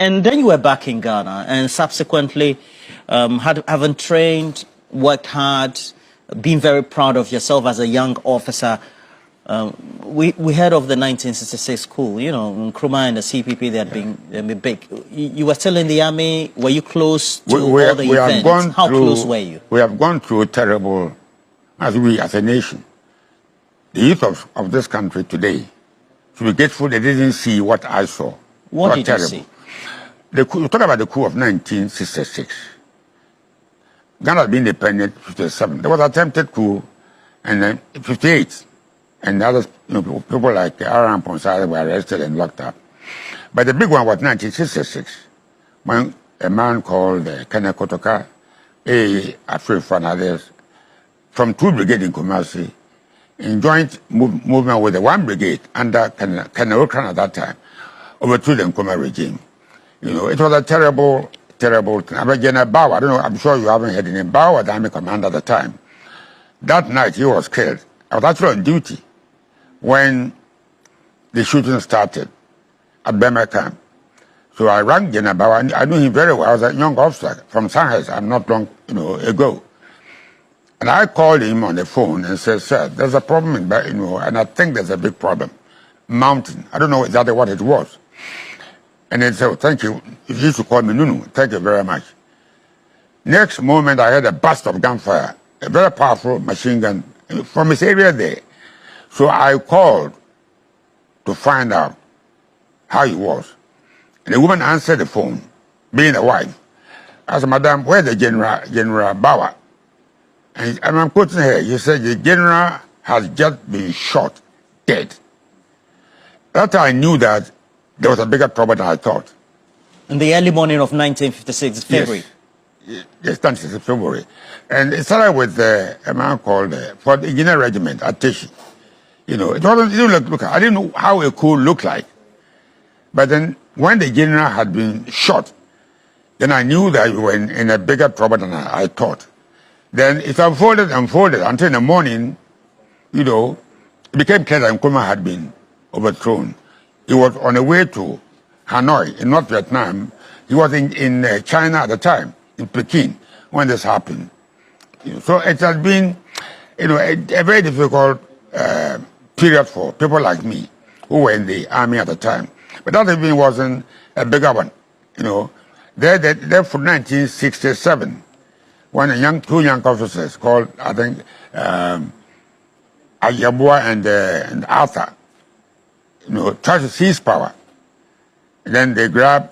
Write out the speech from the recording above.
And then you were back in Ghana, and subsequently, having trained, worked hard, been very proud of yourself as a young officer. We heard of the 1966 coup. You know, Nkrumah and the CPP, they had been big. You were still in the army. Were you close to all the events? How close were you? We have gone through terrible, as a nation. The youth of this country today should be grateful they didn't see what I saw. What did you see? We talk about the coup of 1966. Ghana had been independent in 57. There was an attempted coup, and then 58. And others, people like Aram Ponsari were arrested and locked up. But the big one was 1966, when a man called kotoka, Afrifa and others, from 2 brigades in Kumasi, in joint movement with the 1 brigade under Nkrumah at that time, overthrew the Nkrumah regime. You know, it was a terrible, terrible thing. I mean, General Bauer, I don't know, I'm sure you haven't heard him. Bauer was the army commander at the time. That night, he was killed. I was actually on duty when the shooting started at Burma camp. So I rang General Bauer. I knew him very well. I was a young officer from Shanghai, not long ago. And I called him on the phone and said, sir, there's a problem in and I think there's a big problem. Mountain. I don't know exactly what it was. And he said, oh, thank you. He used to call me Nunu. Thank you very much. Next moment, I heard a burst of gunfire, a very powerful machine gun from his area there. So I called to find out how he was. And the woman answered the phone, being a wife. I said, Madam, where's the General Bauer? And I'm quoting her. She said, the general has just been shot dead. That I knew that there was a bigger trouble than I thought. In the early morning of 1956, February? Yes, 26 February. And it started with a man called, for the Engineer Regiment at Teshi. You know, it didn't look, I didn't know how it could look like. But then when the general had been shot, then I knew that we were in a bigger trouble than I thought. Then it unfolded until in the morning, you know, it became clear that Nkrumah had been overthrown. He was on the way to Hanoi in North Vietnam. He was in China at the time, in Peking, when this happened. You know, so it has been, you know, a very difficult period for people like me who were in the army at the time. But that even wasn't a bigger one. You know, there for 1967, when two young officers called, I think, Ayabua and Arthur, you know, tried to seize power. And then they grabbed